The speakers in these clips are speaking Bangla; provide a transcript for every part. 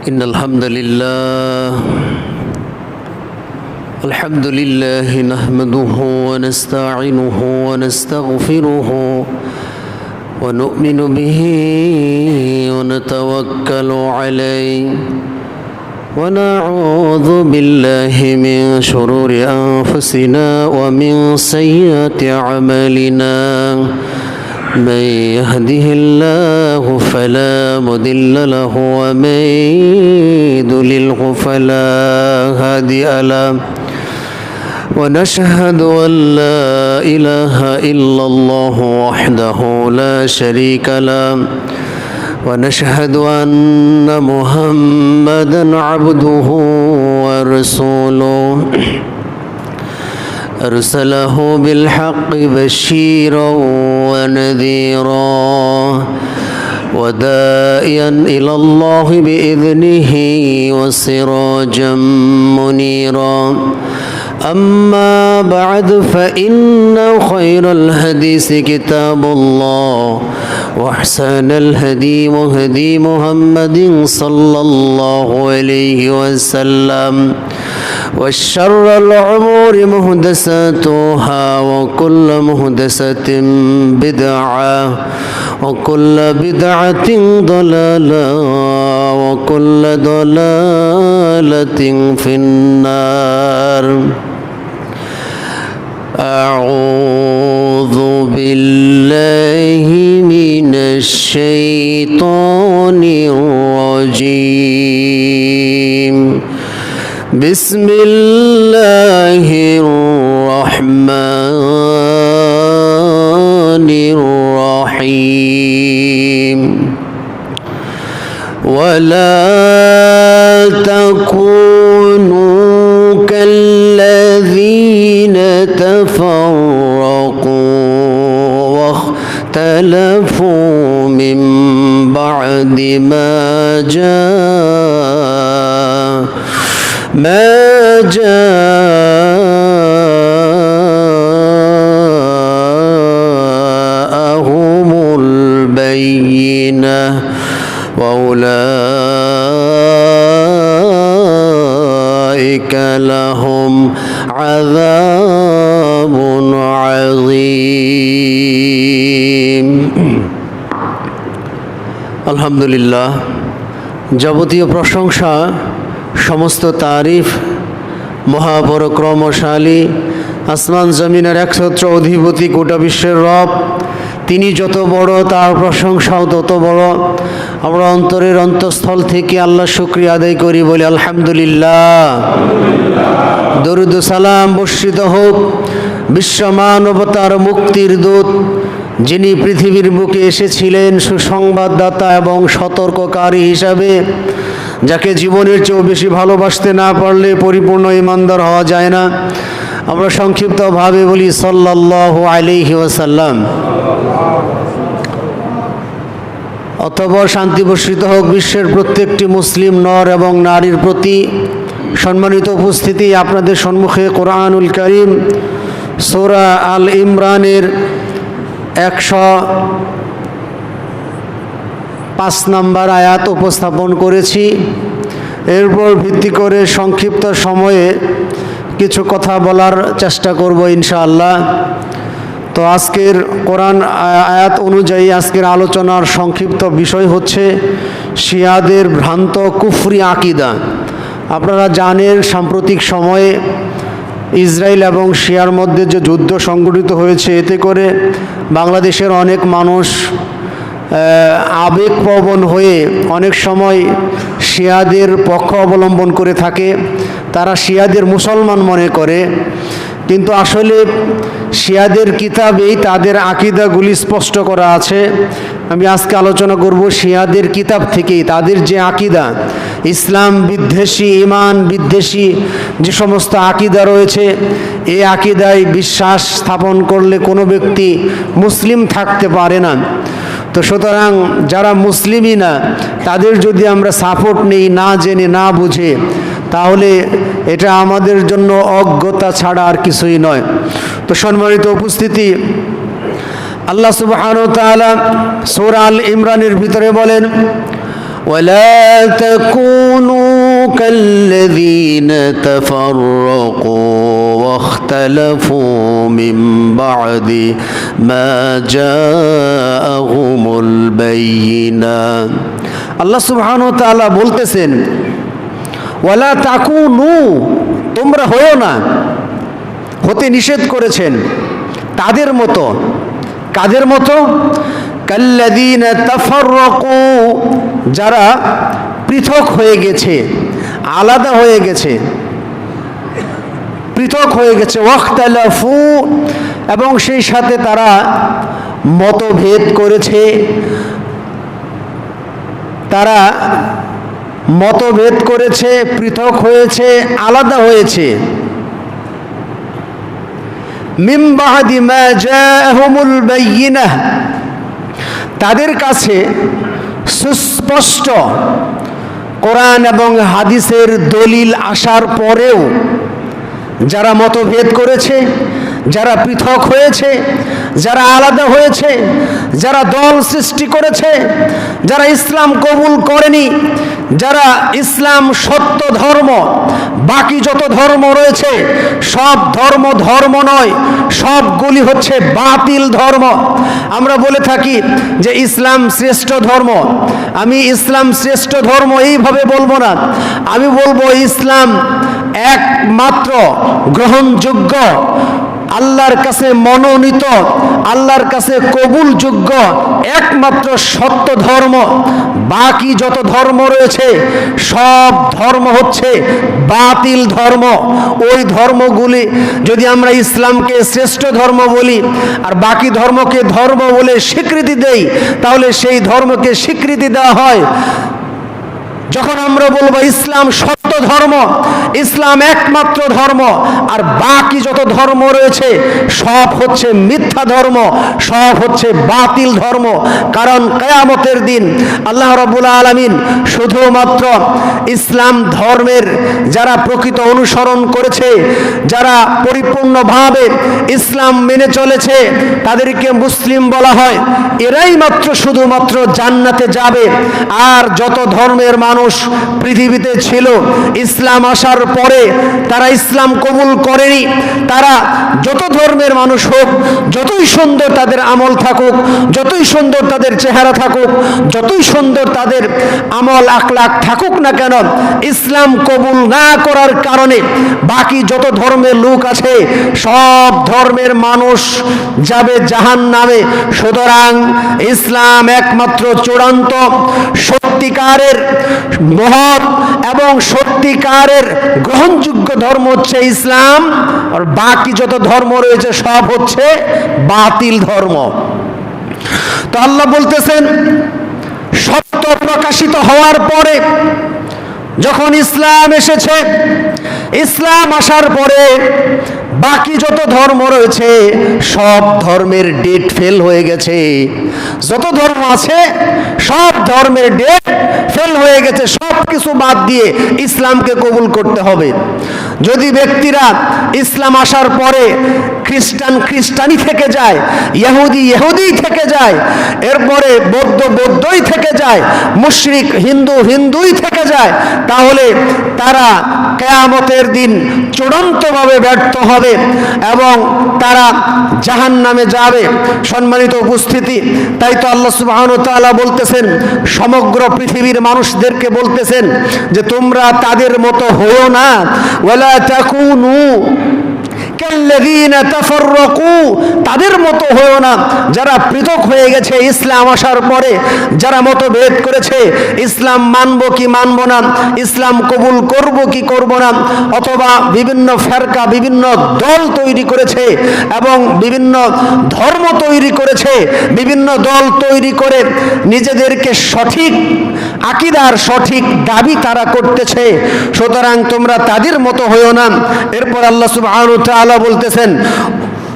إن الحمد لله نحمده ونستعينه ونستغفره ونؤمن به ونتوكل عليه ونعوذ بالله من شرور أنفسنا ومن سيئات أعمالنا من يهده الله فلا مضل له ومن يضلله فلا هادي له ونشهد أن لا إله إلا الله وحده لا شريك له ونشهد أن محمدا عبده ورسوله أرسله بالحق بشيرا ونذيرا وداعيا إلى الله بإذنه وسراجا منيرا أما بعد فإن خير الحديث كتاب الله وأحسن الهدي هدي محمد صلى الله عليه وسلم وشر الأمور محدثاتها وكل محدثة بدعة وكل بدعة ضلالة وكل ضلالة في النار. أعوذ بالله من الشيطان الرجيم. بسم الله الرحمن الرحيم. ولا تكونوا كالذين تفرقوا واختلفوا من بعد ما جاءهم البينة وأولئك لهم عذاب عظيم. আলহামদুলিল্লাহ, যাবতীয় প্রশংসা, সমস্ত তারিফ মহাপরাক্রমশালী আসমান জমিনের একছত্র অধিপতি গোটা বিশ্বের রব, তিনি যত বড় তার প্রশংসাও তত বড়। আমরা অন্তরের অন্তঃস্থল থেকে আল্লাহ শুকরিয়া আদায় করি, বলি আলহামদুলিল্লাহ। দরুদ ও সালাম বর্ষিত হোক বিশ্ব মানবতার মুক্তির দূত, যিনি পৃথিবীর বুকে এসেছিলেন সুসংবাদদাতা এবং সতর্ককারী হিসাবে, যাকে জীবনের চেয়েও বেশি ভালোবাসতে না পারলে পরিপূর্ণ ঈমানদার হওয়া যায় না। আমরা সংক্ষিপ্তভাবে বলি সাল্লাল্লাহু আলাইহি ওয়াসাল্লাম। অতঃপর শান্তি বর্ষিত হোক বিশ্বের প্রত্যেকটি মুসলিম নর এবং নারীর প্রতি। সম্মানিত উপস্থিতি, আপনাদের সম্মুখে কোরআনুল কারীম সূরা আল ইমরানের 105 নম্বর আয়াত উপস্থাপন করেছি। এরপর ভিত্তি করে সংক্ষিপ্ত সময়ে কিছু কথা বলার চেষ্টা করব ইনশাআল্লাহ। তো আজকের কোরআন আয়াত অনুযায়ী আজকের আলোচনার সংক্ষিপ্ত বিষয় হচ্ছে শিয়াদের ভ্রান্ত কুফরি আকিদা। আপনারা জানেন সাম্প্রতিক সময়ে ইসরায়েল এবং শিয়ার মধ্যে যে যুদ্ধ সংঘটিত হয়েছে, এতে করে বাংলাদেশের অনেক মানুষ আবেগপ্রবণ হয়ে অনেক সময় শিয়াদের পক্ষ অবলম্বন করে থাকে। তারা শিয়াদের মুসলমান মনে করে, কিন্তু আসলে শিয়াদের কিতাবেই তাদের আকিদাগুলি স্পষ্ট করা আছে। আমি আজকে আলোচনা করব শিয়াদের কিতাব থেকেই তাদের যে আকিদা, ইসলাম বিদ্বেষী, ঈমান বিদ্বেষী যে সমস্ত আকিদা রয়েছে, এই আকিদায় বিশ্বাস স্থাপন করলে কোনো ব্যক্তি মুসলিম থাকতে পারে না। তো সুতরাং যারা মুসলিমই না, তাদের যদি আমরা সাপোর্ট নেই না জেনে না বুঝে, তাহলে এটা আমাদের জন্য অজ্ঞতা ছাড়া আর কিছুই নয়। তো সম্মানিত উপস্থিতি, আল্লাহ সুবহানাহু ওয়া তাআলা সূরা আল ইমরানের ভিতরে বলেন, ওয়ালা তাকুনু الذين تفرقوا واختلفوا من بعد ما جاءهم البينات আল্লাহ সুবহানাহু ওয়া তাআলা বলতেছেন ওয়ালা তাকুনু তোমরা হয়ো না হতে নিষেধ করেছেন তাদের মতো কাদের মতো কাল্লাযীনা তাফাররাকু যারা পৃথক হয়ে গেছে আলাদা হয়ে গেছে পৃথক হয়ে গেছে ওয়াখতালাফু এবং সেই সাথে তারা মতভেদ করেছে তারা মতভেদ করেছে পৃথক হয়েছে আলাদা হয়েছে মিন বাদি মা জাআহুমুল বায়িনাহ তাদের কাছে সুস্পষ্ট কোরআন এবং হাদিসের দলিল আসার পরেও যারা মতভেদ করেছে যারা পৃথক হয়েছে যারা আলাদা হয়েছে যারা দল সৃষ্টি করেছে যারা ইসলাম কবুল করেনি যারা ইসলাম সত্য ধর্ম বাকি যত ধর্ম রয়েছে সব ধর্ম নয় সবগুলি হচ্ছে বাতিল ধর্ম আমরা বলে থাকি যে ইসলাম শ্রেষ্ঠ ধর্ম আমি ইসলাম শ্রেষ্ঠ ধর্ম এইভাবে বলবো না আমি বলবো ইসলাম একমাত্র গ্রহণযোগ্য আল্লাহর কাছে মনোনীত আল্লাহর কাছে কবুলযোগ্য একমাত্র সত্য ধর্ম বাকি যত ধর্ম রয়েছে সব ধর্ম হচ্ছে বাতিল ধর্ম ওই ধর্মগুলি যদি আমরা ইসলামকে শ্রেষ্ঠ ধর্ম বলি আর বাকি ধর্মকে ধর্ম বলে স্বীকৃতি দেই তাহলে সেই ধর্মকে স্বীকৃতি দেওয়া হয় যখন আমরা বলবো ইসলাম সত্য ধর্ম ইসলাম একমাত্র ধর্ম আর বাকি যত ধর্ম রয়েছে সব হচ্ছে মিথ্যা ধর্ম সব হচ্ছে বাতিল ধর্ম কারণ কিয়ামতের দিন আল্লাহ রাব্বুল আলামিন শুধুমাত্র ইসলাম ধর্মের যারা প্রকৃত অনুসরণ করেছে যারা পরিপূর্ণভাবে ইসলাম মেনে চলেছে তাদেরকে মুসলিম বলা হয় এরাই মাত্র শুধুমাত্র জান্নাতে যাবে আর যত ধর্মের মানুষ পৃথিবীতে ছিল ইসলাম আসার পরে তারা ইসলাম কবুল করেনি তারা যত ধর্মের মানুষ হোক যতই সুন্দর তাদের আমল থাকুক যতই সুন্দর তাদের চেহারা থাকুক যতই সুন্দর তাদের আমল আখলাক থাকুক না কেন ইসলাম কবুল না করার কারণে বাকি যত ধর্মের লোক আছে সব ধর্মের মানুষ যাবে জাহান্নামে সুতরাং ইসলাম একমাত্র চূড়ান্ত সত্যিকারের মহৎ এবং সত্যিকারের গ্রহণযোগ্য ধর্ম হচ্ছে ইসলাম আর বাকি যত ধর্ম রয়েছে সব হচ্ছে বাতিল ধর্ম তো আল্লাহ বলতেছেন সত্য প্রকাশিত হওয়ার পরে যখন ইসলাম এসেছে ইসলাম আসার পরে বাকি যত ধর্ম রয়েছে সব ধর্মের ডেট ফেল হয়ে গেছে যত ধর্ম আছে সব ধর্মের ডেট ফেল হয়ে গেছে সব কিছু বাদ দিয়ে ইসলামকে কবুল করতে হবে যদি ব্যক্তিরা ইসলাম আসার পরে খ্রিস্টানি থেকে যায় ইহুদি থেকে যায় এরপরে বৌদ্ধই থেকে যায় মুশরিক হিন্দুই থেকে যায় তাহলে তারা কিয়ামতের দিন চূড়ান্তভাবে ব্যর্থ হবে এবং তারা জাহান্নামে যাবে সম্মানিত উপস্থিতি তাই তো আল্লাহ সুবহানাহু ওয়া তাআলা বলতেছেন সমগ্র পৃথিবীর মানুষদেরকে বলতেছেন যে তোমরা তাদের মতো হয়ো না ওয়ালা তাকুনু কাল্লাযীনা তাফাররাকু তাদের মতো হয়ো না যারা পৃথক হয়ে গেছে ইসলাম আসার পরে যারা মতভেদ করেছে ইসলাম মানবো কি মানবো না ইসলাম কবুল করব কি করব না অথবা বিভিন্ন ফেরকা বিভিন্ন দল তৈরি করেছে এবং বিভিন্ন ধর্ম তৈরি করেছে বিভিন্ন দল তৈরি করে নিজেদেরকে সঠিক আকীদার সঠিক দাবি তারা করতেছে সুতরাং তোমরা তাদের মতো হয়ো না এরপর আল্লাহ সুবহানাহু ওয়া তাআলা বলতেছেন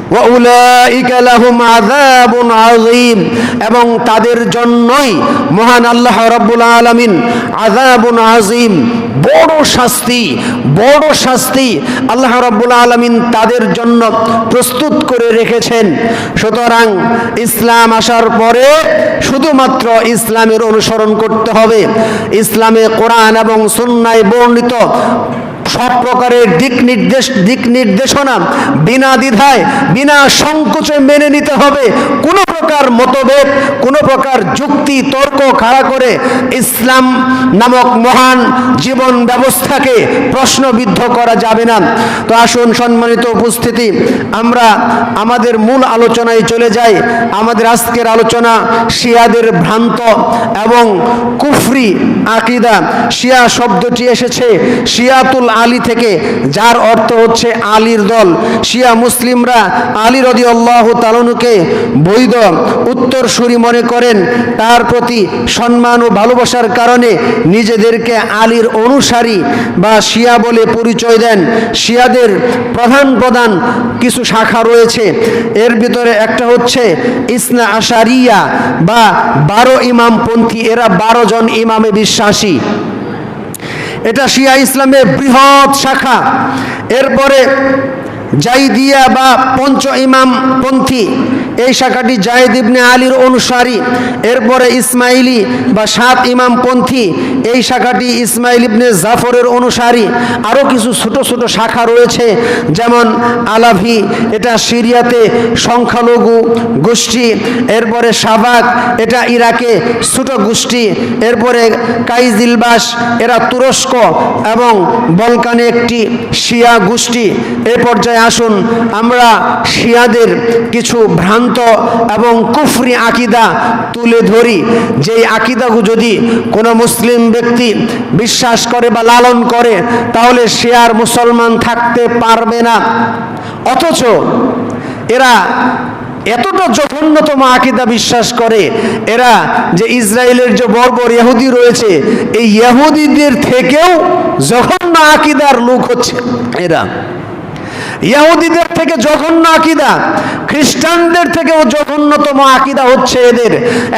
وَأُولَئِكَ لَهُمْ عَذَابٌ عَظِيمٌ এবং তাদের জন্যই মহান আল্লাহ রাব্বুল আলামিন আযাবুন আযীম বড় শাস্তি আল্লাহ রাব্বুল আলামিন তাদের জন্য প্রস্তুত করে রেখেছেন সুতরাং ইসলাম আসার পরে শুধুমাত্র ইসলামের অনুসরণ করতে হবে ইসলামে কোরআন এবং সুন্নাহয় বর্ণিত সব প্রকারের দিক নির্দেশনা বিনা দ্বিধায় বিনা সংকোচে মেনে নিতে হবে। কোনো প্রকার মতভেদ, কোনো প্রকার যুক্তি তর্ক খাড়া করে ইসলাম নামক মহান জীবন ব্যবস্থাকে প্রশ্নবিদ্ধ করা যাবে না। তো আসুন সম্মানিত উপস্থিতি, আমরা আমাদের মূল আলোচনায় চলে যাই। আমাদের আজকের আলোচনা শিয়াদের ভ্রান্ত এবং কুফরি আকীদা। শিয়া শব্দটি এসেছে শিয়াতুল আলী থেকে, যার অর্থ হচ্ছে আলীর দল। শিয়া মুসলিমরা আলী রাদিয়াল্লাহু তাআলা আনহুকে বৈধ উত্তরসূরি মনে করেন। তার প্রতি সম্মান ও ভালোবাসার কারণে নিজেদেরকে আলীর অনুসারী বা শিয়া বলে পরিচয় দেন। শিয়াদের প্রধান প্রধান কিছু শাখা রয়েছে। এর ভিতরে একটা হচ্ছে ইসনা আশারিয়া বা 12 ইমামপন্থী। এরা 12 জন ইমামে বিশ্বাসী। এটা শিয়া ইসলামের বৃহৎ শাখা। এরপরে জাইদিয়া বা পঞ্চ ইমামপন্থী, এই শাখাটি জায়েদ ইবনে আলীর অনুসারী। এরপরে ইসমাইলি বা 7 ইমামপন্থী, এই শাখাটি ইসমাইল ইবনে জাফরের অনুসারী। আরও কিছু ছোট ছোট শাখা রয়েছে, যেমন আলাভি, এটা সিরিয়াতে সংখ্যালঘু গোষ্ঠী। এরপরে শাবাক, এটা ইরাকে ছোট গোষ্ঠী। এরপরে কাইজিলবাস, এরা তুরস্ক এবং বলকানে একটি শিয়া গোষ্ঠী। এ পর্যায়ে আসুন আমরা শিয়াদের কিছু ভ্রান্ত এবং কুফরি আকীদা তুলে ধরি। যেই আকীদাগুলো যদি কোনো মুসলিম ব্যক্তি বিশ্বাস করে বা লালন করে, তাহলে সে আর মুসলমান থাকতে পারবে না। অথচ এরা এতটা জঘন্যতম আকীদা বিশ্বাস করে, এরা যে ইসরায়েলের যে বর্বর ইহুদি রয়েছে, এই ইহুদিদের থেকেও জঘন্য আকীদার লোক হচ্ছে এরা। ইহুদিদের থেকে জঘন্য আকীদা, খ্রিস্টানদের থেকেও জঘন্যতম আকীদা হচ্ছে এদের।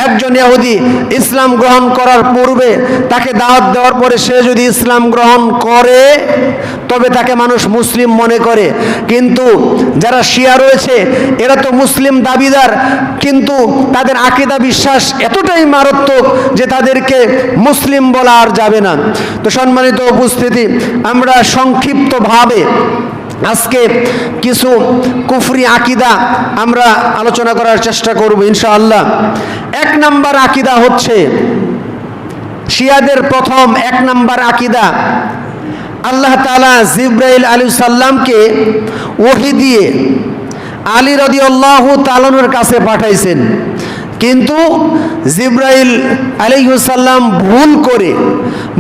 একজন ইহুদি ইসলাম গ্রহণ করার পূর্বে তাকে দাওয়াত দেওয়ার পরে সে যদি ইসলাম গ্রহণ করে, তবে তাকে মানুষ মুসলিম মনে করে। কিন্তু যারা শিয়া রয়েছে, এরা তো মুসলিম দাবিদার, কিন্তু তাদের আকীদা বিশ্বাস এতটাই মারাত্মক যে তাদেরকে মুসলিম বলা আর যাবে না। তো সম্মানিত উপস্থিতি, আমরা সংক্ষিপ্তভাবে আজকে কিছু কুফরি আকীদা আমরা আলোচনা করার চেষ্টা করব ইনশাআল্লাহ। 1 নম্বর আকীদা হচ্ছে শিয়াদের প্রথম 1 নম্বর আকীদা, আল্লাহ তাআলা জিবরাইল আলাইহিস সালামকে ওহী দিয়ে আলী রাদিয়াল্লাহু তাআলার কাছে পাঠাইছেন, কিন্তু জিবরাইল আলাইহিস সালাম ভুল করে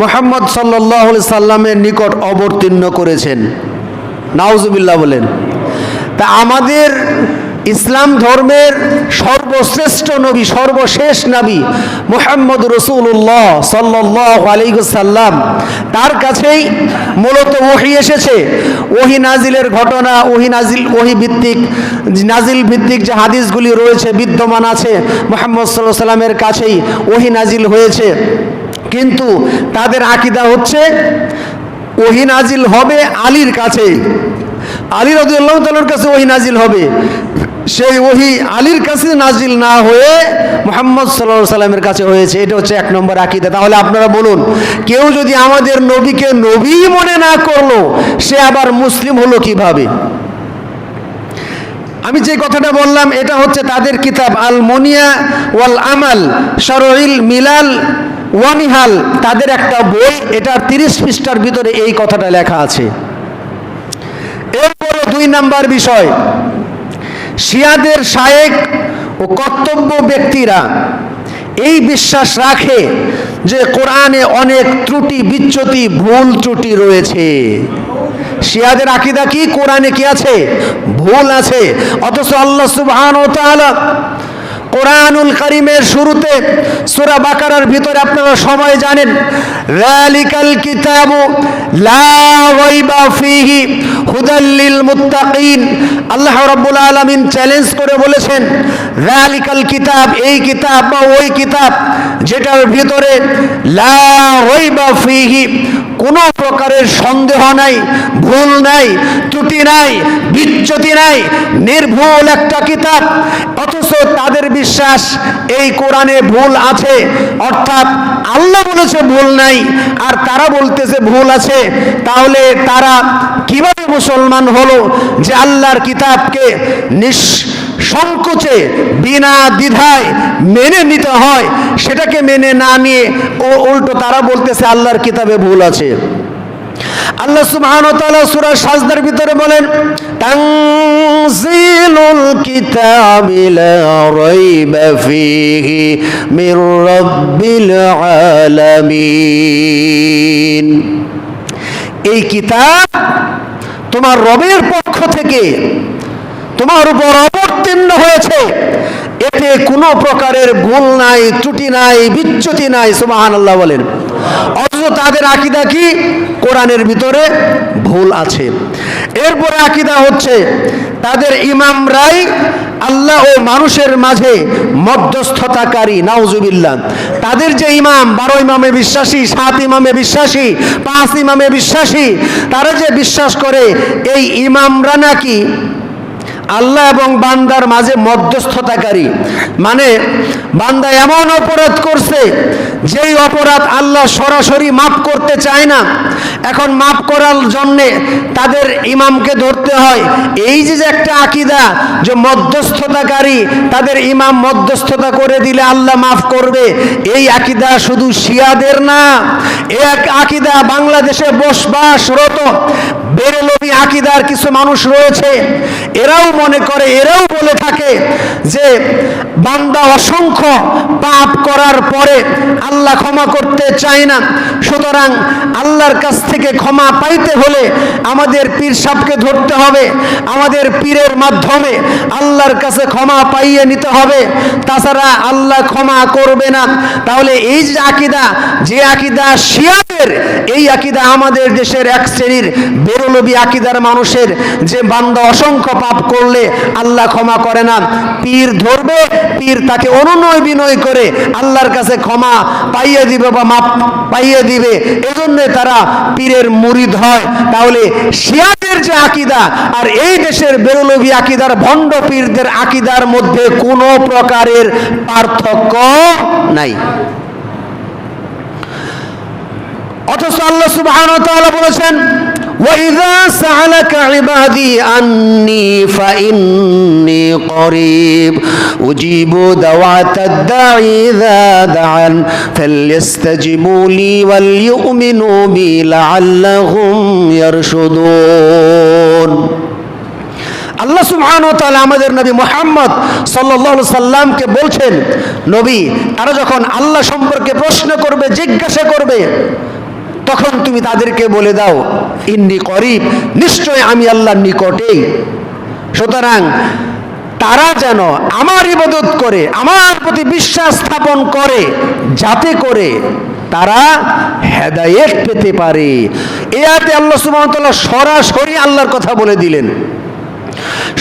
মুহাম্মদ সাল্লাল্লাহু আলাইহি সাল্লামের নিকট অবতীর্ণ করেছেন। নাউজুবিল্লাহ বলেন। তা আমাদের ইসলাম ধর্মের সর্বশ্রেষ্ঠ নবী, সর্বশেষ নবী মুহাম্মদ রাসূলুল্লাহ সাল্লাল্লাহু আলাইহি ওয়াসাল্লাম, তার কাছেই মূলত ওহী এসেছে। ওহী নাজিলের ঘটনা, ওহী ভিত্তিক নাজিল ভিত্তিক যে হাদিসগুলি রয়েছে বিদ্যমান আছে, মুহাম্মদ সাল্লাল্লাহু আলাইহি ওয়াসাল্লামের কাছেই ওহী নাজিল হয়েছে। কিন্তু তাদের আকীদা হচ্ছে ওহী নাজিল হবে আলীর কাছে, আলী রাদিয়াল্লাহু তাআলার কাছে ওহী নাজিল হবে। সেই ওহী আলীর কাছে নাজিল না হয়ে মুহাম্মদ সাল্লাল্লাহু আলাইহি সাল্লামের কাছে হয়েছে। এটা হচ্ছে 1 নম্বর আকীদা। তাহলে আপনারা বলুন, কেউ যদি আমাদের নবীকে নবী মনে না করলো, সে আবার মুসলিম হলো কিভাবে? আমি যে কথাটা বললাম, এটা হচ্ছে তাদের কিতাব আল মুনিয়া ওয়াল আমাল শারঈল মিলাল ওয়ানিহাল, তাদের একটা বই, এটা 30 পৃষ্ঠার ভিতরে এই কথাটা লেখা আছে। এরপরে 2 নম্বর বিষয়, শিয়াদের শায়েখ ও কর্তব্য ব্যক্তিরা এই বিশ্বাস রাখে যে কোরআনে অনেক ত্রুটি বিচ্যুতি ভুল ত্রুটি রয়েছে। শিয়াদের আকীদা কি? কোরআনে কি আছে? ভুল আছে। অথচ আল্লাহ সুবহানাহু ওয়া তাআলা কোরআনুল কারীমের শুরুতে সূরা বাকারার ভিতরে আপনারা সবাই জানেন, যালিকাল কিতাবু লা রাইবা ফীহি হুদাল লিল মুত্তাকিন। আল্লাহ রাব্বুল আলামিন চ্যালেঞ্জ করে বলেছেন, যালিকাল কিতাব, এই কিতাব বা ওই কিতাব যেটার ভিতরে লা রাইবা ফীহি, কোনো প্রকারের সন্দেহ নাই, ভুল নাই, ত্রুটি নাই, বিচ্যুতি নাই, নির্ভুল একটা কিতাব। অথচ তাদের বিশ্বাস এই কোরআনে ভুল আছে, অর্থাৎ আল্লাহ বলেছে ভুল নাই আর তারা বলতেছে ভুল আছে। তাহলে তারা কিভাবে মুসলমান হলো যে আল্লাহর কিতাবকে নিঃসংকোচে বিনা দ্বিধায় মেনে নিতে হয়, সেটাকে মেনে না নিয়ে উল্টো তারা বলতেছে আল্লাহর কিতাবে ভুল আছে। আল্লাহ সুবহানাহু ওয়া তাআলা সূরা সাজদার ভিতরে বলেন, তানজিলুল কিতাবি লা রাইবা ফীহি মির রাব্বিল আলামিন। এই কিতাব তোমার রবের পক্ষ থেকে তোমার উপর অবতীর্ণ হয়েছে, এতে কোনো প্রকারের ভুল নাই, ত্রুটি নাই, বিচ্যুতি নাই। সুবহানাল্লাহ বলেন। অথচ তাদের আকীদা কি? কোরআনের ভিতরে ভুল আছে। এরপরে আকীদা হচ্ছে তাদের ইমামরাই আল্লাহ ও মানুষের মাঝে মধ্যস্থতাকারী। নাউজুবিল্লাহ। তাদের যে ইমাম, 12 ইমামে বিশ্বাসী, 7 ইমামে বিশ্বাসী, 5 ইমামে বিশ্বাসী, তারা যে বিশ্বাস করে এই ইমামরা নাকি আল্লাহ এবং বান্দার মাঝে মধ্যস্থতাকারী। মানে বান্দা এমন অপরাধ করছে যেই অপরাধ আল্লাহ সরাসরি মাফ করতে চায় না, এখন মাফ করার জন্যে তাদের ইমামকে ধরতে হয়। এই যে একটা আকীদা যে মধ্যস্থতাকারী, তাদের ইমাম মধ্যস্থতা করে দিলে আল্লাহ মাফ করবে, এই আকীদা শুধু শিয়াদের না, এই আকীদা বাংলাদেশে বসবাসরত বেরেলভি আকীদার কিছু মানুষ রয়েছে, এরাও মনে করে, এরাও বলে থাকে যে বান্দা অসংখ্য পাপ করার পরে আল্লাহ ক্ষমা করতে চায় না, সুতরাং আল্লাহর কাছ থেকে ক্ষমা পাইতে হলে আমাদের পীর সাহেবকে ধরতে হবে, আমাদের পীরের মাধ্যমে আল্লাহর কাছে ক্ষমা পাইয়ে নিতে হবে, তাছাড়া আল্লাহ ক্ষমা করবে না। তাহলে এই যে আকীদা, যে আকীদা শিয়াদের, এই আকীদা আমাদের দেশের এক শ্রেণীর বেরলভি আকীদার মানুষের, যে বান্দা অসংখ্য পাপ করলে আল্লাহ ক্ষমা করে না, পীর ধরবে, পীর তাকে অনুনয় বিনয় করে আল্লাহর কাছে ক্ষমা পাইয়ে দিবে বা মাপ পাইয়ে দিবে, এজন্য তারা পীরের মুরিদ হয়। তাহলে শিয়াদের যে আকীদা আর এই দেশের বেরলভি আকীদার ভণ্ড পীরদের আকীদার মধ্যে কোনো প্রকারের পার্থক্য নাই। অথচ আল্লাহ সুবহানাহু ওয়া তাআলা বলেছেন, وَإِذَا سَأَلَكَ عِبَادِي عَنِّي فَإِنِّي قَرِيبٌ أُجِيبُ دَعْوَةَ الدَّاعِ إِذَا دَعَانِ فَلْيَسْتَجِيبُوا لِي وَلْيُؤْمِنُوا بِي لَعَلَّهُمْ يَرْشُدُونَ। আল্লাহ সুবহানাহু ওয়া তাআলা আমাদের নবী মুহাম্মদ সাল্লাল্লাহু আলাইহি সাল্লামকে বলছেন, নবী, তারা যখন আল্লাহ সম্পর্কে প্রশ্ন করবে, জিজ্ঞাসা করবে, তখন তুমি তাদেরকে বলে দাও, ইন্নী করিব, নিশ্চয় আমি আল্লাহর নিকটেই। সুতরাং তারা যেন আমার ইবাদত করে, আমার প্রতি বিশ্বাস স্থাপন করে, যাতে করে তারা হেদায়েত পেতে পারে। এই আয়াতে আল্লাহ সুবহানাহু ওয়া তাআলা সরাসরি আল্লাহর কথা বলে দিলেন।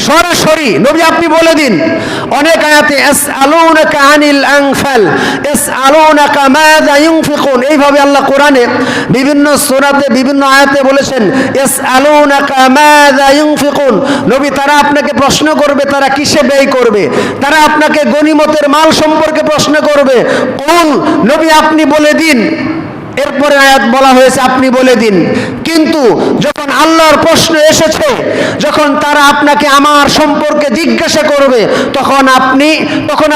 সরাসরি নবী আপনি বলে দিন। অনেক আয়াতে ইয়াসআলুনাকা আনিল আনফাল, ইয়াসআলুনাকা মাযা ইউনফিকুন, এইভাবে আল্লাহ কোরআনে বিভিন্ন সূরাতে বিভিন্ন আয়াতে বলেছেন ইয়াসআলুনাকা মাযা ইউনফিকুন। নবী, তারা আপনাকে প্রশ্ন করবে তারা কিসে ব্যয় করবে, তারা আপনাকে গনিমতের মাল সম্পর্কে প্রশ্ন করবে। কুল, নবী আপনি বলে দিন। এরপরে আয়াত বলা হয়েছে আপনি বলে দিন। কিন্তু যখন আল্লাহর প্রশ্ন এসেছে, যখন তারা আপনাকে আমার সম্পর্কে জিজ্ঞাসা করবে, তখন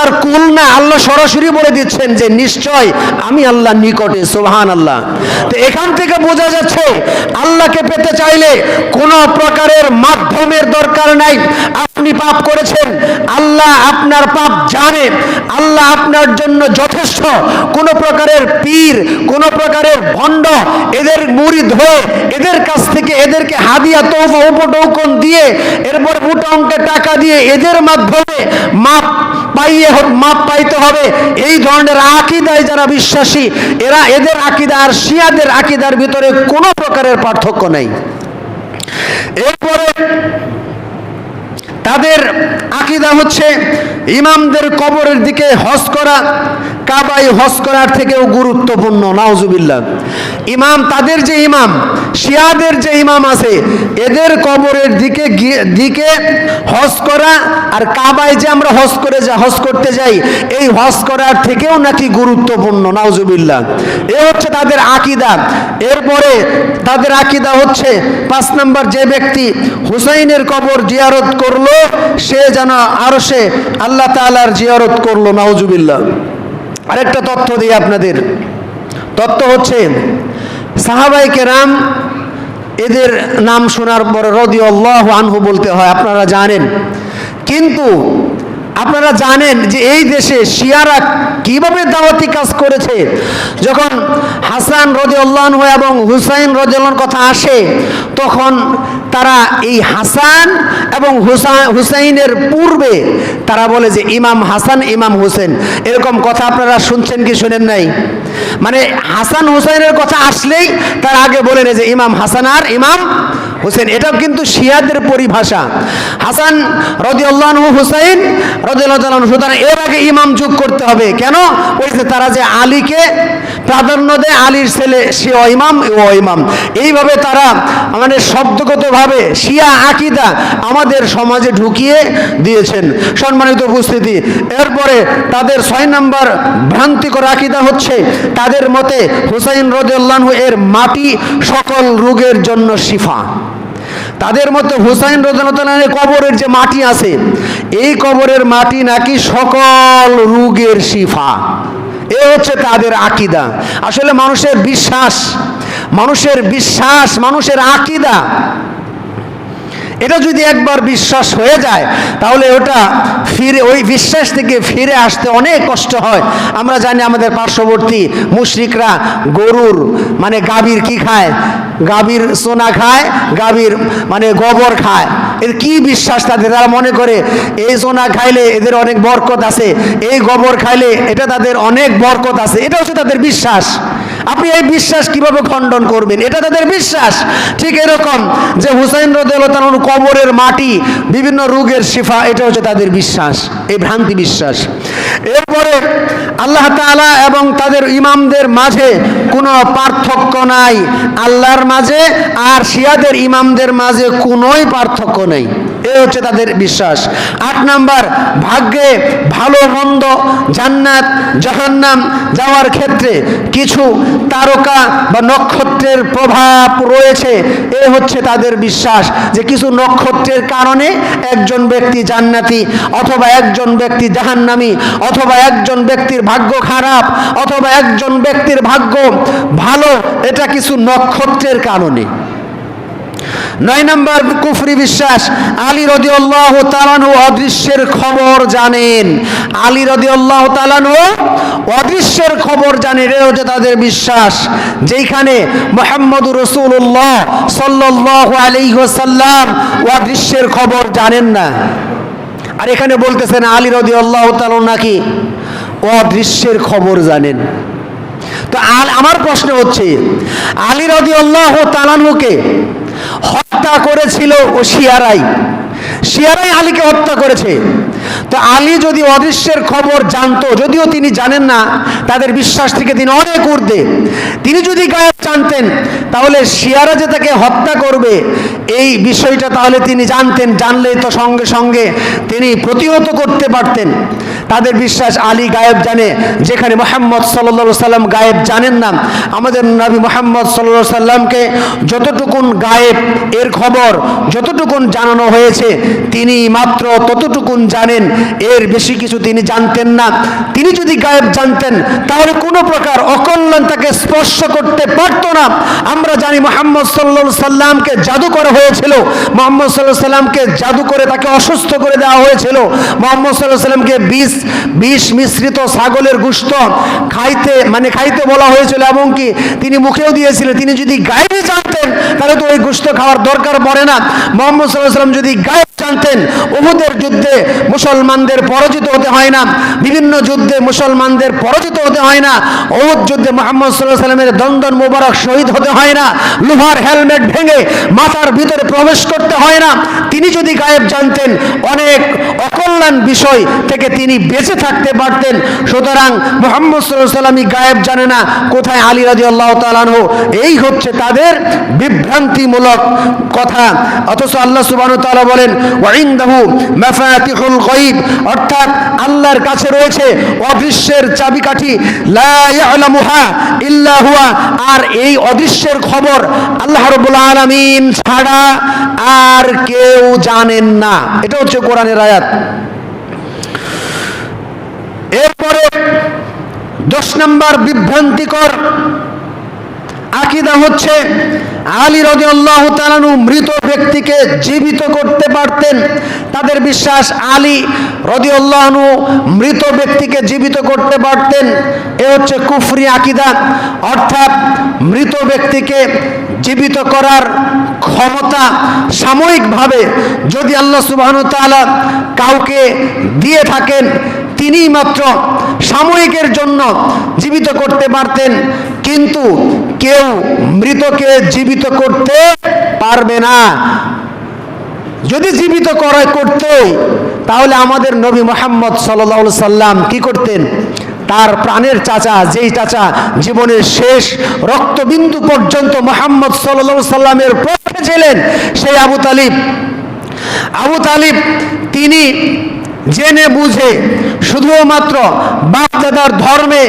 আর কুল না, আল্লাহ সরাসরি বলে দিচ্ছেন যে নিশ্চয় আমি আল্লাহর নিকটে। সুবহানাল্লাহ। তো এখান থেকে বোঝা যাচ্ছে আল্লাহকে পেতে চাইলে কোনো প্রকারের মাধ্যমের দরকার নাই। আপনি পাপ করেছেন, আল্লাহ আপনার পাপ জানেন, আল্লাহ আপনার জন্য যথেষ্ট। কোনো প্রকারের পীর, কোনো প্রকারের ভণ্ড, এদের মুরিদ হয়ে এদের কাছ থেকে এদেরকে হাদিয়া তওবা উপটোকন দিয়ে, এরপর মোটা অঙ্কের টাকা দিয়ে এদের মাধ্যমে মাপ পাইতে হবে, এই ধরনের আকীদায় যারা বিশ্বাসী, এদের আকীদা আর শিয়াদের আকীদার ভিতরে কোনো প্রকারের পার্থক্য নাই। এরপরে তাদের আকীদা হচ্ছে ইমামদের কবরের দিকে হজ করা কাবায় হজ করার থেকেও গুরুত্বপূর্ণ। নাউজুবিল্লাহ। ইমাম, তাদের যে ইমাম, শিয়াদের যে ইমাম আছে, এদের কবরের দিকে হজ করা আর কাবায় যে আমরা হজ করতে যাই, এই হজ করার থেকেও নাকি গুরুত্বপূর্ণ। নাউজুবিল্লাহ। এ হচ্ছে তাদের আকীদা। এরপরে তাদের আকীদা হচ্ছে 5 নম্বর, যে ব্যক্তি হুসাইনের কবর জিয়ারত করলো সে যেন আরশে আল্লাহ তাআলার জিয়ারত করলো। নাউজুবিল্লাহ। আরেকটা তথ্য দিই আপনাদের। তথ্য হচ্ছে সাহাবায়ে কেরাম, এদের নাম শোনার পরে রাদিয়াল্লাহু আনহু বলতে হয়, আপনারা জানেন। কিন্তু আপনারা জানেন যে এই দেশে শিয়ারা কিভাবে দাওয়াতি কাজ করেছে। যখন হাসান রাদিয়াল্লাহু আনহু এবং হুসাইন রাদিয়াল্লাহু আনহুর কথা আসে, তখন তারা এই হাসান এবং হুসাইনের পূর্বে তারা বলে যে ইমাম হাসান ইমাম হুসেন। এরকম কথা আপনারা শুনছেন কি শুনেন নাই? মানে হাসান হুসাইনের কথা আসলেই তার আগে বলে নেয় যে ইমাম হাসান আর ইমাম হুসেন। এটাও কিন্তু শিয়াদের পরিভাষা। হাসান রাদিয়াল্লাহু আনহু, হুসাইন রাদিয়াল্লাহু আনহু, সুতরাং এর আগে ইমাম যোগ করতে হবে। কেন? ওই যে তারা যে আলীকে প্রাধান্য দেয়, আলীর ছেলে সে ইমাম, ও ইমাম। এইভাবে তারা মানে শব্দগতভাবে শিয়া আকীদা আমাদের সমাজে ঢুকিয়ে দিয়েছেন। সম্মানিত উপস্থিতি, এরপরে তাদের 6 নম্বর ভ্রান্তিকর আকীদা হচ্ছে তাদের মতে হুসাইন রাদিয়াল্লাহু আনহু এর মাটি সকল রোগের জন্য শিফা। তাদের মতে হুসাইন রাদিয়াল্লাহু আনহুর কবরের যে মাটি আছে, এই কবরের মাটি নাকি সকল রোগের শিফা। এ হচ্ছে তাদের আকীদা। আসলে মানুষের বিশ্বাস, মানুষের আকীদা, এটা যদি একবার বিশ্বাস হয়ে যায় তাহলে ওই বিশ্বাস থেকে ফিরে আসতে অনেক কষ্ট হয়। আমরা জানি আমাদের পার্শ্ববর্তী মুশরিকরা গরুর মানে গাভীর কি খায়? গাভীর সোনা খায়, গাভীর মানে গোবর খায়। এর কি বিশ্বাস তাদের? তারা মনে করে এই সোনা খাইলে এদের অনেক বরকত আছে, এই গোবর খাইলে এটা তাদের অনেক বরকত আছে। এটা হচ্ছে তাদের বিশ্বাস। আপনি এই বিশ্বাস কিভাবে খণ্ডন করবেন? এটা তাদের বিশ্বাস। ঠিক এরকম যে হুসাইন রাদিয়াল্লাহু আনহু কবরের মাটি বিভিন্ন রোগের শিফা, এটা হচ্ছে তাদের বিশ্বাস, এই ভ্রান্তি বিশ্বাস। এরপরে আল্লাহ তাআলা এবং তাদের ইমামদের মাঝে কোনো পার্থক্য নাই। আল্লাহর মাঝে আর শিয়াদের ইমামদের মাঝে কোনোই পার্থক্য নেই। এই হচ্ছে তাদের বিশ্বাস। 8 নাম্বার, ভাগ্যে ভালো মন্দ, জান্নাত জাহান্নাম যাওয়ার ক্ষেত্রে কিছু তারকা বা নক্ষত্রের প্রভাব রয়েছে। এ হচ্ছে তাদের বিশ্বাস যে কিছু নক্ষত্রের কারণে একজন ব্যক্তি জান্নাতি, অথবা একজন ব্যক্তি জাহান্নামী, অথবা একজন ব্যক্তির ভাগ্য খারাপ, অথবা একজন ব্যক্তির ভাগ্য ভালো, এটা কিছু নক্ষত্রের কারণে। 9 নম্বর কুফরি বিশ্বাস, আলী রাদিয়াল্লাহু তাআলা আনহু অদৃশ্যের খবর জানেন। আলী রাদিয়াল্লাহু তাআলা আনহু অদৃশ্যের খবর জানেন, এটা হচ্ছে তাদের বিশ্বাস। যেখানে মুহাম্মদুর রাসূলুল্লাহ সাল্লাল্লাহু আলাইহি ওয়াসাল্লাম অদৃশ্যের খবর জানেন না, আর এখানে বলতেছেন আলী রাদিয়াল্লাহু তাআলা নাকি অদৃশ্যের খবর জানেন। তো আমার প্রশ্ন হচ্ছে, আলী রাদিয়াল্লাহু তাআলা আনহুকে হত্যা করেছিল ও শিয়ারাই আলীকে হত্যা করেছে। তো আলী যদি অদৃশ্যের খবর জানতো, যদিও তিনি জানেন না, তাদের বিশ্বাস থেকে তিনি অনেক ঊর্ধ্বে, তিনি যদি গায়েব জানতেন তাহলে শিয়ারা যে তাকে হত্যা করবে এই বিষয়টা তাহলে তিনি জানতেন। জানলেই তো সঙ্গে সঙ্গে তিনি প্রতিহত করতে পারতেন। তাদের বিশ্বাস আলী গায়েব জানে, যেখানে মুহাম্মদ সাল্লাল্লাহু আলাইহি সাল্লাম গায়েব জানেন না। আমাদের নবী মুহাম্মদ সাল্লাল্লাহু আলাইহি সাল্লামকে যতটুকুন গায়েব এর খবর যতটুকুন জানানো হয়েছে তিনি মাত্র ততটুকুন জানেন, এর বেশি কিছু তিনি জানতেন না। তিনি যদি গায়েব জানতেন তাহলে কোনো প্রকার অকল্যাণ তাকে স্পর্শ করতে পারতো না। আমরা জানি মুহাম্মদ সাল্লাল্লাহু আলাইহি সাল্লামকে জাদু করা হয়েছিল, মুহাম্মদ সাল্লাল্লাহু আলাইহি সাল্লামকে জাদু করে তাকে অসুস্থ করে দেওয়া হয়েছিল, মুহাম্মদ সাল্লাল্লাহু আলাইহি সাল্লামকে বিষ মিশ্রিত ছাগলের গোশত খাইতে বলা হয়েছিল, এবং কি তিনি মুখেও দিয়েছিলেন। তিনি যদি গায়েবে জানতেন তাহলে তো ওই গোশত খাওয়ার দরকার পড়ে না। মুহাম্মদ সাল্লাল্লাহু আলাইহি সাল্লাম যদি গায়েব জানতেন উহুদের যুদ্ধে মুসলমানদের পরাজিত হতে হয় না, বিভিন্ন যুদ্ধে মুসলমানদের পরাজিত হতে হয় না, উহুদ যুদ্ধে মুহাম্মদ সাল্লাল্লাহু আলাইহি ওয়াসাল্লামের দন্দন মোবারক শহীদ হতে হয় না, লোহার হেলমেট ভেঙে মাথার ভিতরে প্রবেশ করতে হয় না। তিনি যদি গায়েব জানতেন অনেক অকল্যাণ বিষয় থেকে তিনি বেঁচে থাকতে পারতেন। সুতরাং মুহাম্মদ সাল্লাল্লাহু আলাইহি ওয়াসাল্লামই গায়েব জানে না কোথায় আলী রাদিয়াল্লাহু তাআলা আনহু, এই হচ্ছে তাদের বিভ্রান্তিমূলক কথা। অথচ আল্লাহ সুবহানাহু ওয়া তাআলা বলেন ওয়াইনদাহু মাফাতিহুল গায়ব, অর্থাৎ আল্লাহর কাছে রয়েছে অদৃশ্যের চাবিকাঠি, লা ইয়ালামুহা ইল্লা হুয়া, আর এই অদৃশ্যের খবর আল্লাহ রাব্বুল আলামিন ছাড়া আর কেউ জানেন না। এটা হচ্ছে কোরআনের আয়াত। এরপরে 10 নম্বর বিভ্রান্তিকর আকীদা হচ্ছে আলী রাদিয়াল্লাহু তাআলা আনহু মৃত ব্যক্তিকে জীবিত করতে পারতেন। তাদের বিশ্বাস আলী রাদিয়াল্লাহু আনহু মৃত ব্যক্তিকে জীবিত করতে পারতেন। এ হচ্ছে কুফরি আকীদা, অর্থাৎ মৃত ব্যক্তিকে জীবিত করার ক্ষমতা সাময়িকভাবে যদি আল্লাহ সুবহানাহু ওয়া তাআলা কাউকে দিয়ে থাকেন, তিনি মাত্র সাময়িকের জন্য জীবিত করতে পারতেন, কিন্তু কেউ মৃতকে জীবিত করতে পারবে না। যদি জীবিত করতে তাহলে আমাদের নবী মুহাম্মদ সাল্লাল্লাহু আলাইহি সাল্লাম কি করতেন? তার প্রাণের চাচা, যেই চাচা জীবনের শেষ রক্তবিন্দু পর্যন্ত মুহাম্মদ সাল্লাল্লাহু আলাইহি সাল্লামের পক্ষে ছিলেন, সেই আবু তালিব তিনি জেনে বুঝে শুধুমাত্র বাপদাদার ধর্মে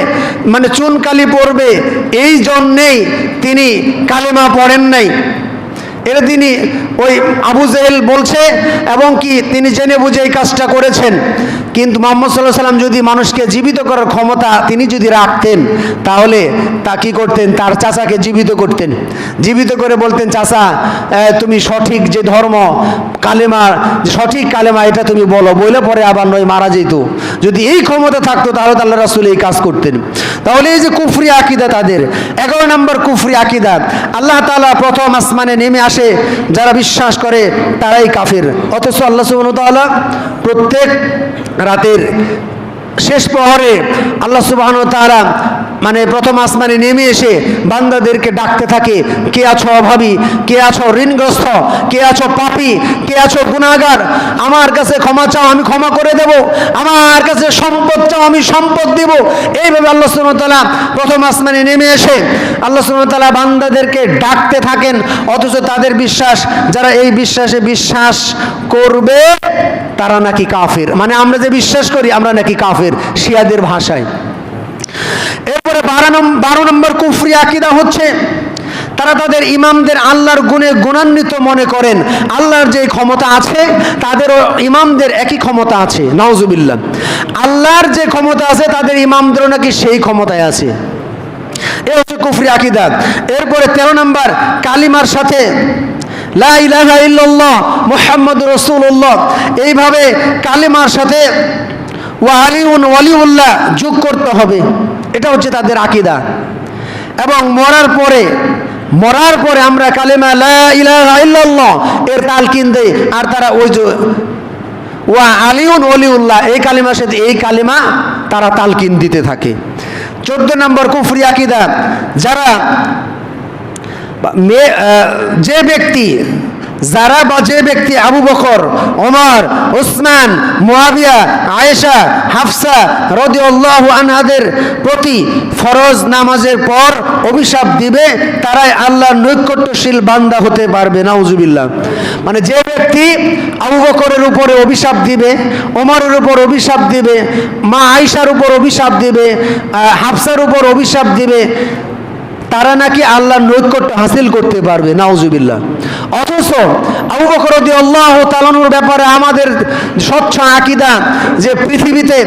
মানে চুনকালি পড়বে এই জন্যেই তিনি কালেমা পড়েন নাই। এটা তিনি ওই আবু জেহেল বলছে, এবং কি তিনি জেনে বুঝে এই কাজটা করেছেন। কিন্তু মুহাম্মদ সাল্লাল্লাহু আলাইহি সাল্লাম যদি মানুষকে জীবিত করার ক্ষমতা তিনি যদি রাখতেন, তাহলে তা কি করতেন? তার চাচাকে জীবিত করতেন, জীবিত করে বলতেন, চাচা তুমি সঠিক যে ধর্ম কালেমা, সঠিক কালেমা এটা তুমি বলো, বলে পরে আবার নয় মারা যেত। যদি এই ক্ষমতা থাকতো তাহলে আল্লাহ রাসূল এই কাজ করতেন। তাহলে এই যে কুফরি আকীদা তাদের, 11 নম্বর কুফরি আকীদা, আল্লাহ তাআলা প্রথম আসমানে নেমে আসে যারা বিশ্বাস করে তারাই কাফের। অথচ আল্লাহ সুবহানাহু ওয়া তাআলা প্রত্যেক রাতের শেষ প্রহরে আল্লাহ সুবহানাহু ওয়া তাআলা মানে প্রথম আসমানে নেমে এসে বান্দাদেরকে ডাকতে থাকে, কে আছো অভাবী, কে আছো ঋণগ্রস্ত, কে আছো পাপী, কে আছো গুনাহগার, আমার কাছে ক্ষমা চাও আমি ক্ষমা করে দেব, আমার কাছে সম্পদ চাও আমি সম্পদ দেব। এইভাবে আল্লাহ সুবহানাহু ওয়া তাআলা প্রথম আসমানে নেমে এসে আল্লাহ সুবহানাহু ওয়া তাআলা বান্দাদেরকে ডাকতে থাকেন। অথচ তাদের বিশ্বাস, যারা এই বিশ্বাসে বিশ্বাস করবে তারা নাকি কাফের, মানে আমরা যে বিশ্বাস করি আমরা নাকি কাফের শিয়াদের ভাষায়। এরপরে 12 নম্বর কুফরি আকীদা হচ্ছে তারা তাদের ইমামদের আল্লাহর গুণে গুণান্বিত মনে করেন। আল্লাহর যে ক্ষমতা আছে তাদেরও ইমামদের একই ক্ষমতা আছে, নাউজুবিল্লাহ। আল্লাহর যে ক্ষমতা আছে তাদের ইমামদেরও নাকি সেই ক্ষমতায় আছে। এ হচ্ছে কুফরি আকীদা। এরপরে 13 নম্বর কালিমার সাথে লা ইলাহা ইল্লাল্লাহ মুহাম্মাদুর রাসূলুল্লাহ, এইভাবে কালিমার সাথে ওয়া আলিউন ওয়ালিউল্লাহ যোগ করতে হবে। এটা হচ্ছে তাদের আকীদা। এবং মরার পরে আমরা কালেমা লা ইলাহা ইল্লাল্লাহ এর তালকিন দেই, আর তারা ওই যে ওয়া আলিউন ওয়ালিউল্লাহ এই কালিমার সাথে এই কালিমা তারা তালকিন দিতে থাকে। 14 নম্বর কুফরি আকীদা, যারা যে ব্যক্তি আবু বকর, ওমর, উসমান, মুয়াবিয়া, আয়েশা, হাফসা রাদিয়াল্লাহু আনহাদের প্রতি ফরজ নামাজের পর অভিশাপ দিবে তারাই আল্লাহর নৈকট্যশীল বান্দা হতে পারবে, নাউজুবিল্লাহ। মানে যে ব্যক্তি আবু বকরের উপরে অভিশাপ দিবে, ওমরের উপর অভিশাপ দিবে, মা আয়েশার উপর অভিশাপ দিবে, হাফসার উপর অভিশাপ দিবে, তারা নাকি আল্লাহর নৈকট্য হাসিল করতে পারবে, নাউজুবিল্লাহ। অথচ আবু বকর রাদিয়াল্লাহু তাআলা আনহুর ব্যাপারে আমাদের স্বচ্ছ আকীদা যে পৃথিবীতে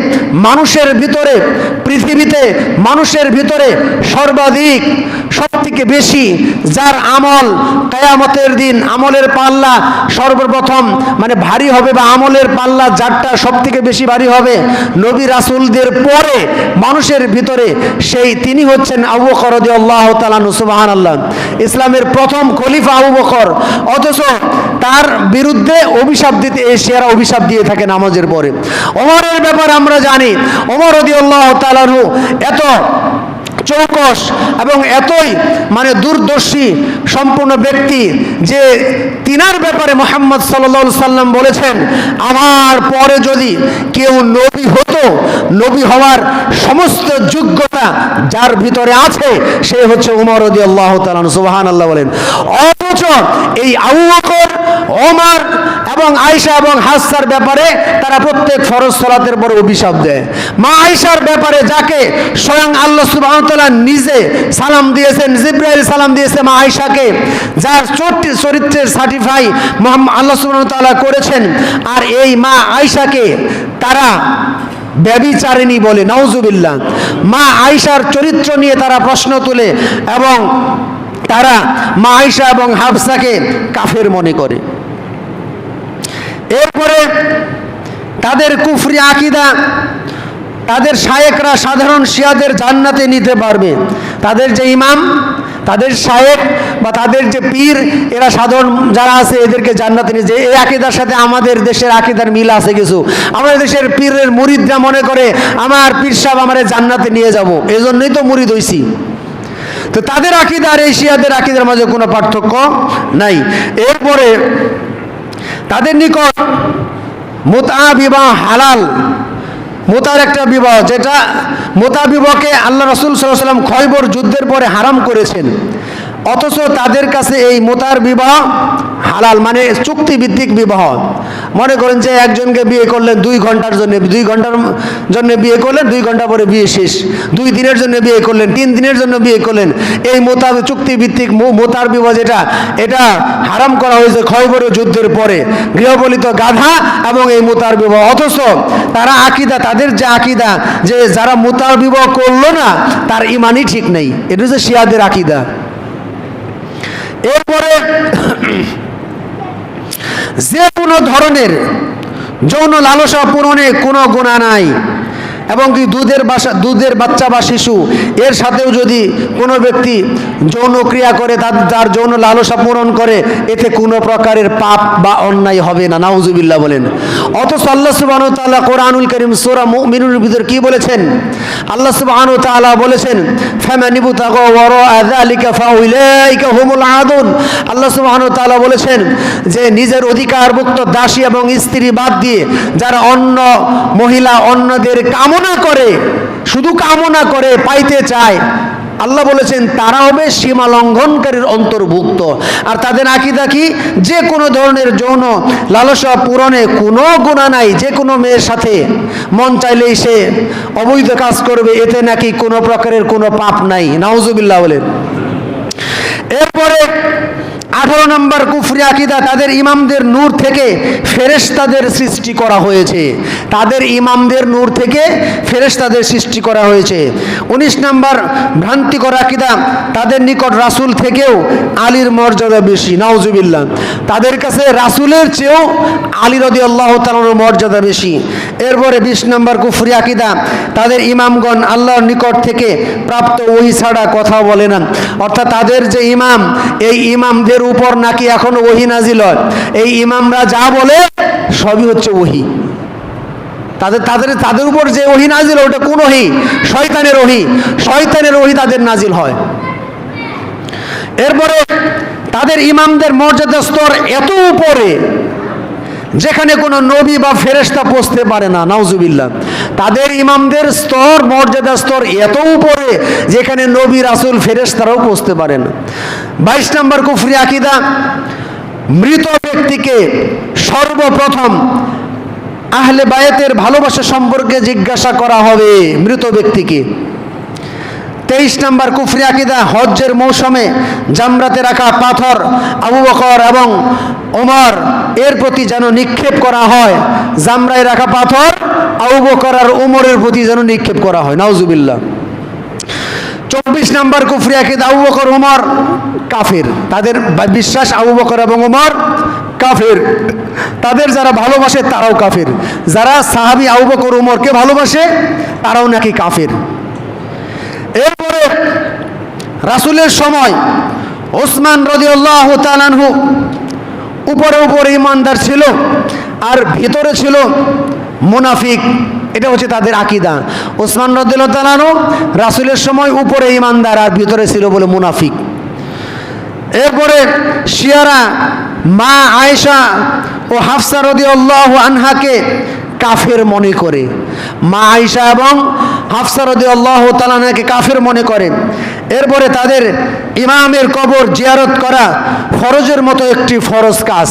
মানুষের ভিতরে সর্বাধিক শক্তি থেকে বেশি যার আমল কিয়ামতের দিন আমলের পাল্লা সর্বপ্রথম মানে ভারী হবে, বা আমলের পাল্লা যারটা সব থেকে বেশি ভারী হবে নবী রাসূলদের পরে মানুষের ভিতরে, সেই তিনি হচ্ছেন আবু বকর রাদিয়াল্লাহু তাআলা আনহু। সুবহানাল্লাহ। ইসলামের প্রথম খলিফা আবু বকর, অথচ তার বিরুদ্ধে অভিশাপ দিতে এশিয়ারা অভিশাপ দিয়ে থাকে নামাজের পরে। ওমরের ব্যাপারে আমরা জানি, ওমর রাদিয়াল্লাহু তাআলা আনহু এত চৌকস এবং এতই মানে দূরদর্শী সম্পূর্ণ ব্যক্তি যে তিনার ব্যাপারে মুহাম্মদ সাল্লাল্লাহু আলাইহি সাল্লাম বলেছেন, আমার পরে যদি কেউ নবী হতো, নবী হওয়ার সমস্ত যোগ্যতা যার ভিতরে আছে সে হচ্ছে ওমর রাদিয়াল্লাহু তাআলা আনহু। সুবহানাল্লাহ বলেন। অথচ এই আবু বকর, ওমর এবং আয়েশা এবং হাফসার ব্যাপারে তারা প্রত্যেক ফরজ সালাতের পরে অভিশাপ দেয়। মা আয়েশার ব্যাপারে যাকে স্বয়ং আল্লাহ সুবহানাহু ওয়া তাআলা নিজে সালাম দিয়েছেন, জিবরাইল সালাম দিয়েছে মা আয়েশাকে, যার চরিত্রের সার্টিফাই আল্লাহ সুবহানাহু ওয়া তাআলা করেছেন, আর এই মা আয়েশাকে তারা ব্যভিচারিণী বলে, নাউজুবিল্লাহ। মা আয়েশার চরিত্র নিয়ে তারা প্রশ্ন তোলে এবং তারা মা আয়েশা এবং হাফসাকে কাফের মনে করে। এরপরে তাদের কুফরি আকীদা, তাদের শায়েখরা সাধারণ শিয়াদের জান্নাতে নিতে পারবে। তাদের যে ইমাম, তাদের শায়েখ বা তাদের যে পীর, এরা সাধারণ যারা আছে এদেরকে জান্নাতে নিয়ে যায়। এই আকীদার সাথে আমাদের দেশের আকীদার মিল আছে কিছু। আমাদের দেশের পীরের মুরিদরা মনে করে আমার পীর সাহেব আমারে জান্নাতে নিয়ে যাব, এজন্যই তো মুরিদ হইছি। তো তাদের আকীদা আর এই শিয়াদের আকীদার মাঝে কোনো পার্থক্য নাই। এরপরে তাদের নিকট মুতআ বিবাহ হালাল। মুতার একটা বিবাহ, যেটা মুতা বিবাহকে আল্লাহ রাসূল সাল্লাল্লাহু আলাইহি ওয়াসাল্লাম খয়বর যুদ্ধের পরে হারাম করেছেন, অথচ তাদের কাছে এই মুতার বিবাহ হালাল, মানে চুক্তিভিত্তিক বিবাহ। মনে করেন যে একজনকে বিয়ে করলেন 2 ঘন্টার জন্য, 2 ঘন্টার জন্য বিয়ে করলেন, 2 ঘন্টা পরে বিয়ে শেষ। 2 দিনের জন্য বিয়ে করলেন, 3 দিনের জন্য বিয়ে করলেন। এই মুতা চুক্তিভিত্তিক মুতার বিবাহ যেটা, এটা হারাম করা হয়েছে খয়বরের যুদ্ধের পরে, গৃহপালিত গাধা এবং এই মুতার বিবাহ। অথচ তারা আকীদা, তাদের যে আকীদা যে যারা মুতার বিবাহ করলো না তার ঈমানই ঠিক নেই, এটা হচ্ছে শিয়াদের আকীদা। এরপরে যে কোনো ধরনের যৌন লালসা পূরণে কোনো গুনাহ নাই, এবং কি দুধের বাচ্চা বা শিশু এর সাথেও যদি কোনো ব্যক্তি যৌন ক্রিয়া করে, তার যৌন লালসা পূরণ করে, এতে কোনো প্রকারের পাপ বা অন্যায় হবে না, নাউজুবিল্লাহ বলেন। অথচ আল্লাহ সুবহানাহু ওয়া তাআলা কোরআনুল কারীম সূরা মুমিনুনের ভিতর কি বলেছেন? আল্লাহ সুবহানাহু ওয়া তাআলা বলেছেন, ফামানিবতাগা ওয়ারাআ যালিকা ফাউলাইকা হুমুল আদুন। আল্লাহ সুবহানাহু ওয়া তাআলা বলেছেন যে নিজের অধিকারভুক্ত দাসী এবং স্ত্রী বাদ দিয়ে যারা অন্য মহিলা অন্যদের কামনা করে, শুধু কামনা করে, পাইতে চায়, আল্লাহ বলেছেন তারা হবে সীমা লঙ্ঘনকারীর অন্তর্ভুক্ত। আর তাদের আকীদা কি? যে কোনো ধরনের যৌন লালসা পূরণে কোনো গুনাহ নাই, যে কোনো মেয়ের সাথে মন চাইলেই সে অবৈধ কাজ করবে, এতে নাকি কোনো প্রকারের কোনো পাপ নাই, নাউজুবিল্লাহ বলেন। এরপরে 18 নম্বর কুফরি আকীদা, তাদের ইমামদের নূর থেকে ফেরেশতাদের সৃষ্টি করা হয়েছে। তাদের ইমামদের নূর থেকে ফেরেশতাদের সৃষ্টি করা হয়েছে। 19 নম্বর ভ্রান্তিকর আকীদা, তাদের নিকট রাসূল থেকেও আলীর মর্যাদা বেশি, নাউজুবিল্লাহ। তাদের কাছে রাসূলের চেয়েও আলী রাদিয়াল্লাহু তাআলার মর্যাদা বেশি। এরপরে 20 নম্বর কুফরি আকীদা, তাদের ইমামগণ আল্লাহর নিকট থেকে প্রাপ্ত ওহী ছাড়া কথা বলে না। অর্থাৎ তাদের যে ইমাম, এই ইমামদের উপর নাকি এখনো ওহী নাজিল হয়। এই ইমামরা যা বলে সবই হচ্ছে ওহী। তাদের উপর যে ওহী নাজিল হয় ওটা কোন ওহী? শয়তানের ওহী। শয়তানের ওহী তাদের নাজিল হয়। এরপরে তাদের ইমামদের মর্যাদা স্তর এত উপরে যেখানে কোনো নবী বা ফেরেশতা পৌঁছতে পারে না, নাউজুবিল্লাহ। তাদের ইমামদের স্তর, মর্যাদা স্তর এত উপরে যেখানে নবী, রাসূল, ফেরেশতারাও পৌঁছতে পারে না। 22 নম্বর কুফরি আকীদা, মৃত ব্যক্তিকে সর্বপ্রথম আহলে বায়াতের ভালোবাসা সম্পর্কে জিজ্ঞাসা করা হবে মৃত ব্যক্তিকে। 23 নম্বর কুফরি আকীদা, হজ্জের মৌসুমে জামরাতে রাখা পাথর আবু বকর এবং ওমর এর প্রতি যেন নিক্ষেপ করা হয়। জামরায় রাখা পাথর আবু বকর আর ওমরের প্রতি যেন নিক্ষেপ করা হয়, নাউজুবিল্লাহ। 24 নম্বর কুফরি আকীদা, আবু বকর ওমর কাফের। তাদের বিশ্বাস আবু বকর এবং ওমর কাফের। তাদের যারা ভালোবাসে তারাও কাফের। যারা সাহাবী আবু বকর ওমরকে ভালোবাসে তারাও নাকি কাফের। এরপরে রাসূলের সময় ওসমান রাদিয়াল্লাহু তাআলা আনহু উপরে ইমানদার ছিল আর ভিতরে ছিল মুনাফিক। এটা হচ্ছে তাদের আকীদা। ওসমান রাদিয়াল্লাহু তাআলা আনহু রাসূলের সময় উপরে ইমানদার আর ভিতরে ছিল বলে মুনাফিক। এরপরে শিয়ারা মা আয়েশা ও হাফসা রাদিয়াল্লাহু আনহাকে কাফের মনে করে। মা আয়েশা এবং হাফসা রাদিয়াল্লাহু তাআলা আনহাকে কাফের মনে করে। এরপরে তাদের ইমামের কবর জিয়ারত করা ফরজের মতো একটি ফরজ কাজ।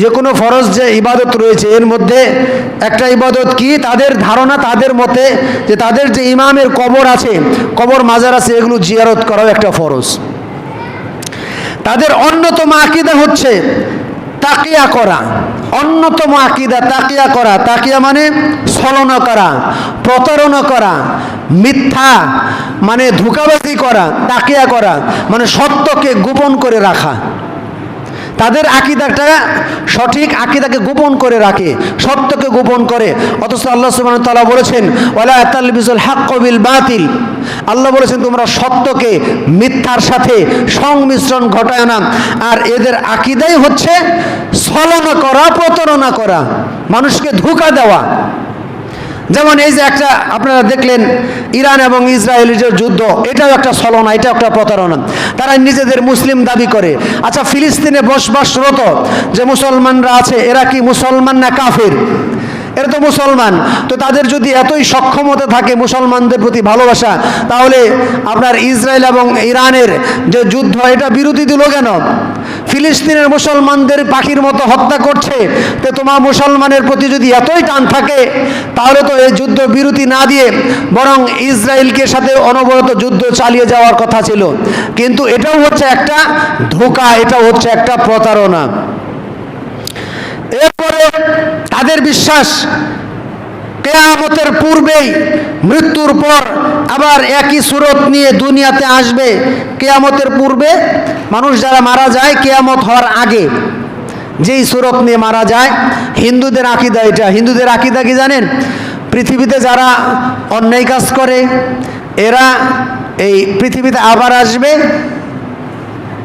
যে কোনো ফরজ যে ইবাদত রয়েছে এর মধ্যে একটা ইবাদত কি, তাদের ধারণা, তাদের মতে যে তাদের যে ইমামের কবর আছে, কবর মাজার আছে, এগুলো জিয়ারত করাও একটা ফরজ। তাদের অন্যতম আকীদা হচ্ছে তাকিয়া করা। অন্যতম আকীদা তাকিয়া করা। তাকিয়া মানে ছলনা করা, প্রতারণা করা, মিথ্যা মানে ধোঁকাবাজি করা। তাকিয়া করা মানে সত্যকে গোপন করে রাখা। তাদের আকীদাটা সঠিক, আকীদাকে গোপন করে রাখে, সত্যকে গোপন করে। অথচ আল্লাহ সুবহানাহু ওয়া তাআলা বলেছেন ওয়ালা তালবিসুল হাক্ক বিল বাতিল। আল্লাহ বলেছেন তোমরা সত্যকে মিথ্যার সাথে সংমিশ্রণ ঘটায় না। আর এদের আকীদাই হচ্ছে ছলনা করা, প্রতারণা করা, মানুষকে ধোঁকা দেওয়া। যেমন এই যে একটা আপনারা দেখলেন ইরান এবং ইসরায়েলের যে যুদ্ধ, এটাও একটা ছলনা, এটাও একটা প্রতারণা। তারা নিজেদের মুসলিম দাবি করে। আচ্ছা, ফিলিস্তিনে বসবাসরত যে মুসলমানরা আছে এরা কি মুসলমান না কাফের? এরা তো মুসলমান। তো তাদের যদি এতই সক্ষমতা থাকে মুসলমানদের প্রতি ভালোবাসা, তাহলে আপনার ইসরায়েল এবং ইরানের যে যুদ্ধ এটা বিরোধী দিল কেন? ফিলিস্তিনের মুসলমানদের পাখির মতো হত্যা করছে, তো তোমার মুসলমানের প্রতি যদি এতই টান থাকে তাহলে তো এই যুদ্ধ বিরতি না দিয়ে বরং ইসরায়েলকে সাথে অনবরত যুদ্ধ চালিয়ে যাওয়ার কথা ছিল। কিন্তু এটাও হচ্ছে একটা ধোঁকা, এটাও হচ্ছে একটা প্রতারণা। এরপরে তাদের বিশ্বাস কিয়ামতের পূর্বেই, মৃত্যুর পর আবার একই সুরত নিয়ে দুনিয়াতে আসবে। কিয়ামতের পূর্বে মানুষ যারা মারা যায় কিয়ামত হওয়ার আগে যেই সুরত নিয়ে মারা যায়, হিন্দুদের আকীদা এটা। হিন্দুদের আকীদা কি জানেন? পৃথিবীতে যারা অন্যায় কাজ করে এরা এই পৃথিবীতে আবার আসবে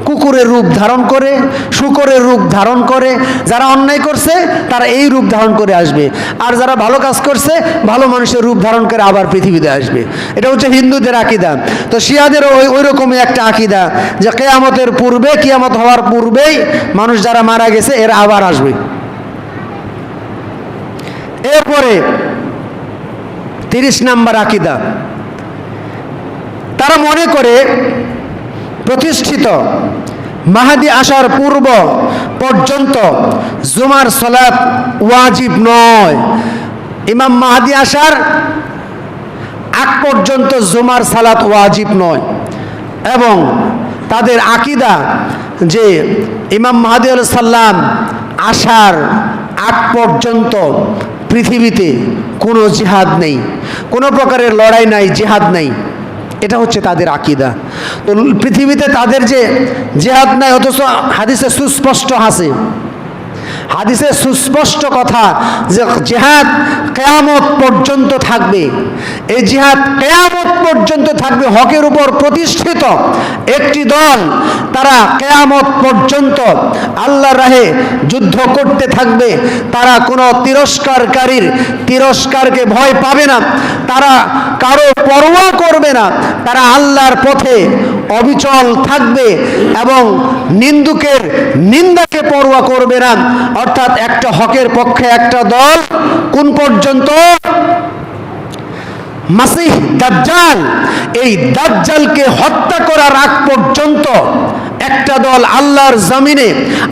কুকুরের রূপ ধারণ করে, শূকরের রূপ ধারণ করে। যারা অন্যায় করছে তারা এই রূপ ধারণ করে আসবে, আর যারা ভালো কাজ করছে ভালো মানুষের রূপ ধারণ করে আবার পৃথিবীতে আসবে। এটা হচ্ছে হিন্দুদের আকীদা। তো শিয়াদের ওই রকমই একটা আকীদা যে কিয়ামতের পূর্বে, কিয়ামত হওয়ার পূর্বেই মানুষ যারা মারা গেছে এরা আবার আসবে। এরপরে 30 নম্বর আকীদা, তারা মনে করে প্রতিষ্ঠিত মাহদী আসার পূর্ব পর্যন্ত জুমার সালাত ওয়াজিব নয়। ইমাম মাহদী আসার আগ পর্যন্ত জুমার সালাত ওয়াজিব নয়। এবং তাদের আকীদা যে ইমাম মাহদী আলাইহিস সালাম আসার আগ পর্যন্ত পৃথিবীতে কোনো জিহাদ নেই, কোনো প্রকারের লড়াই নাই, জিহাদ নেই। এটা হচ্ছে তাদের আকীদা। তো পৃথিবীতে তাদের যে জিহাদ নাই, অথচ হাদিসে সুস্পষ্ট আছে, হাদিসে সুস্পষ্ট কথা যে জিহাদ কিয়ামত পর্যন্ত থাকবে। এই জিহাদ কিয়ামত পর্যন্ত থাকবে, হকের উপর প্রতিষ্ঠিত একটি দল। তারা কিয়ামত পর্যন্ত আল্লাহর রাহে যুদ্ধ করতে থাকবে। তারা কোনো তিরস্কারকারীর তিরস্কারকে ভয় পাবে না, তারা কারো পরোয়া করবে না, তারা আল্লাহর পথে অবিচল থাকবে এবং নিন্দুকের নিন্দাকে পরোয়া করবে না। অর্থাৎ একটা হকের পক্ষে একটা দল কোন পর্যন্ত? মাসিহ দাজ্জাল, এই দাজ্জালকে হত্যা করার আগ পর্যন্ত একটা দল আল্লাহর জমিনে,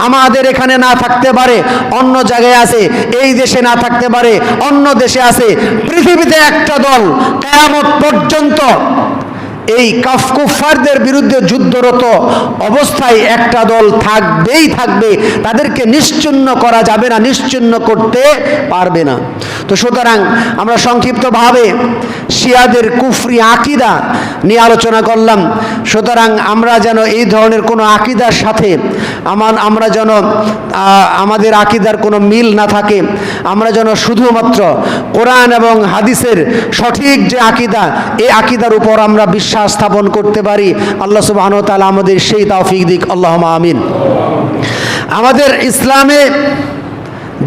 আমাদের এখানে না থাকতে পারে অন্য জায়গায় আছে, এই দেশে না থাকতে পারে অন্য দেশে আছে, পৃথিবীতে একটা দল কিয়ামত পর্যন্ত এই কুফফারদের বিরুদ্ধে যুদ্ধরত অবস্থায় একটা দল থাকবেই থাকবে, তাদেরকে নিশ্চিহ্ন করা যাবে না, নিশ্চিহ্ন করতে পারবে না। তো সুতরাং আমরা সংক্ষিপ্তভাবে শিয়াদের কুফরি আকীদা নিয়ে আলোচনা করলাম। সুতরাং আমরা যেন এই ধরনের কোনো আকীদার সাথে আমরা যেন আমাদের আকীদার কোনো মিল না থাকে, আমরা যেন শুধুমাত্র কোরআন এবং হাদিসের সঠিক যে আকীদা, এই আকীদার উপর আমরা বিশ্বাস স্থাপন করতে পারি। আল্লাহ সুবহানাহু ওয়া তাআলা আমাদের সেই তৌফিক দিক, আল্লাহুম্মা আমিন। আমাদের ইসলামে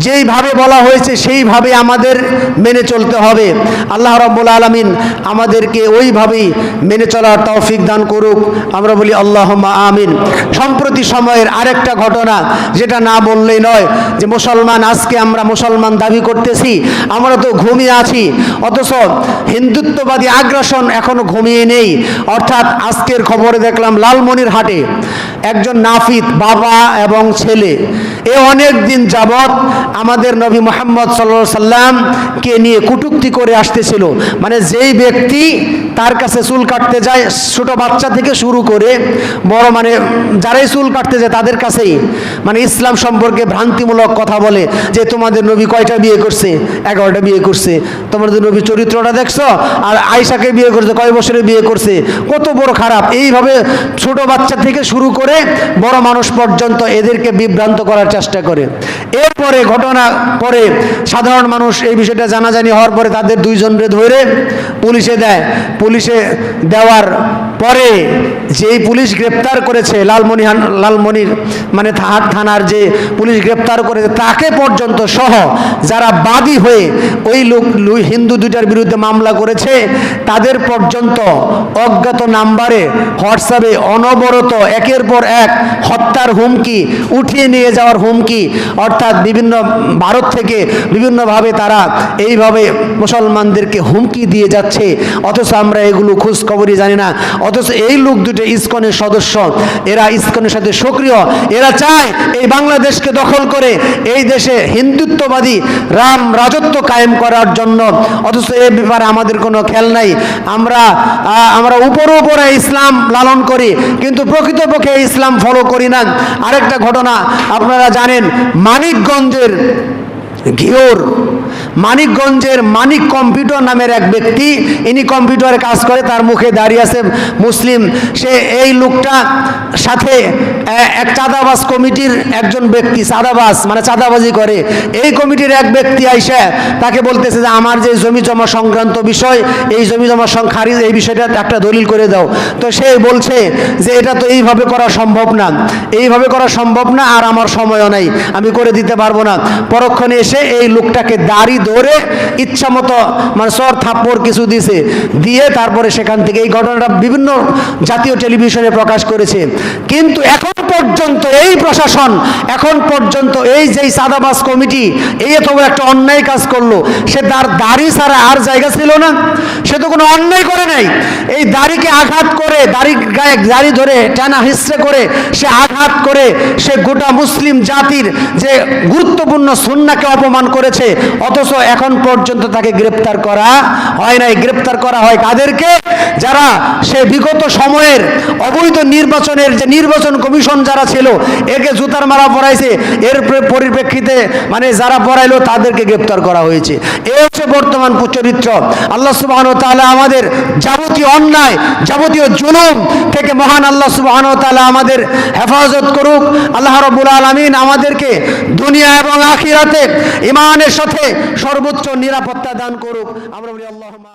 যেইভাবে বলা হয়েছে সেইভাবে আমাদের মেনে চলতে হবে। আল্লাহ রাব্বুল আলামিন আমাদেরকে ওইভাবেই মেনে চলার তৌফিক দান করুক, আমরা বলি আল্লাহুম্মা আমিন। সম্প্রতি সময়ের আরেকটা ঘটনা, যেটা না বললেই নয়, যে মুসলমান, আজকে আমরা মুসলমান দাবি করতেছি, আমরা তো ঘুমিয়ে আছি, অথচ হিন্দুত্ববাদী আগ্রাসন এখনো ঘুমিয়ে নেই। অর্থাৎ আজকের খবরে দেখলাম লালমনিরহাটে একজন নাফিদ বাবা এবং ছেলে, এ অনেক দিন যাবৎ আমাদের নবী মুহাম্মদ সাল্লাল্লাহু আলাইহি সাল্লামকে নিয়ে কটূক্তি করে আসতেছিল। মানে যেই ব্যক্তি তার কাছে চুল কাটতে যায়, ছোট বাচ্চা থেকে শুরু করে বড়, মানে যারাই চুল কাটতে যায় তাদের কাছেই মানে ইসলাম সম্পর্কে ভ্রান্তিমূলক কথা বলে, যে তোমাদের নবী কয়টা বিয়ে করছে? 11টা বিয়ে করছে। তোমাদের নবী চরিত্রটা দেখছো? আর আয়েশাকে বিয়ে করছে, কয় বছরে বিয়ে করছে? কত বড় খারাপ। এইভাবে ছোট বাচ্চা থেকে শুরু করে বড় মানুষ পর্যন্ত এদেরকে বিভ্রান্ত করার চেষ্টা করে। এরপরে ঘটনা পরে সাধারণ মানুষ এই বিষয়টা জানাজানি হওয়ার পরে তাদের দুইজনকে ধরে পুলিশে দেয়। পুলিশে দেওয়ার পরে যেই পুলিশ গ্রেপ্তার করেছে, লালমনির মানে থানার যে পুলিশ গ্রেপ্তার করেছে, তাকে পর্যন্ত সহ যারা বাদী হয়ে ওই হিন্দু দুইটার বিরুদ্ধে মামলা করেছে, তাদের পর্যন্ত অজ্ঞাত নাম্বারে হোয়াটসঅ্যাপে অনবরত একের পর এক হত্যার হুমকি, উঠিয়ে নিয়ে যাওয়ার হুমকি, অর্থাৎ বিভিন্ন ভারত থেকে বিভিন্নভাবে তারা এইভাবে মুসলমানদেরকে হুমকি দিয়ে যাচ্ছে। অথচ আমরা এগুলো খোঁজ খবরই জানি না। অথচ এই লোক দুটো ইসকনের সদস্য, এরা ইসকনের সাথে সক্রিয়। এরা চায় এই বাংলাদেশকে দখল করে এই দেশে হিন্দুত্ববাদী রাজত্ব কায়েম করার জন্য। অথচ এই ব্যাপারে আমাদের কোনো খেয়াল নাই। আমরা উপরে ইসলাম লালন করি, কিন্তু প্রকৃতপক্ষে ইসলাম ফলো করি না। আরেকটা ঘটনা আপনারা জানেন, মানিকগঞ্জের মানিক কম্পিউটার নামের এক ব্যক্তি, ইনি কম্পিউটারে কাজ করে, তার মুখে দাঁড়িয়ে আছে মুসলিম। সে এই লোকটা সাথে এক চাঁদাবাজ কমিটির একজন ব্যক্তি, চাঁদাবাজ মানে চাঁদাবাজি করে, এই কমিটির এক ব্যক্তি আইসা তাকে বলতেছে যে আমার যে জমি জমা সংক্রান্ত বিষয়, এই জমি জমা খারিজ, এই বিষয়টা একটা দলিল করে দাও। তো সে বলছে যে এটা তো এইভাবে করা সম্ভব না, এইভাবে করা সম্ভব না, আর আমার সময়ও নাই, আমি করে দিতে পারবো না। পরক্ষণে এসে এই লোকটাকে দাড়ি ধরে ইচ্ছা মতো মানে সর থাপ্পড় কিছু দিছে, দিয়ে তারপরে সেখান থেকে এই ঘটনাটা বিভিন্ন জাতীয় টেলিভিশনে প্রকাশ করেছে। কিন্তু এখন পর্যন্ত এই প্রশাসন, এখন পর্যন্ত এই যে চাঁদাবাজ কমিটি এই এত বড় একটা অন্যায় কাজ করলো, সে তার দাড়ি ছাড়া আর জায়গা ছিল না। সে তো কোনো অন্যায় করে নাই, এই দাড়িকে আঘাত করে, দাড়ি ধরে টানা হিস্ট্রে করে সে আঘাত করে সে গোটা মুসলিম জাতির যে গুরুত্বপূর্ণ সুন্নাহকে অপমান করেছে। অথচ এখন পর্যন্ত তাকে গ্রেপ্তার করা হয় নাই। গ্রেপ্তার করা হয় কাদেরকে? যারা সে বিগত সময়ের অবৈধ নির্বাচনের যে নির্বাচন কমিশন যারা ছিল, একে জুতার মারা পড়াইছে, এর পরিপ্রেক্ষিতে মানে যারা পড়াইলো তাদেরকে গ্রেপ্তার করা হয়েছে। এই হচ্ছে বর্তমান চরিত্র। আল্লাহ সুবহানাহু ওয়া তাআলা আমাদের যাবতীয় অন্যায়, যাবতীয় জুলুম থেকে মহান আল্লাহ সুবহানাহু ওয়া তাআলা আমাদের হেফাজত করুক। আল্লাহ রাব্বুল আলামিন আমাদেরকে দুনিয়া এবং আখিরাতে ঈমানের সাথে সর্বোচ্চ নিরাপত্তা দান করুক। আমরা বলি আল্লাহুম্মা।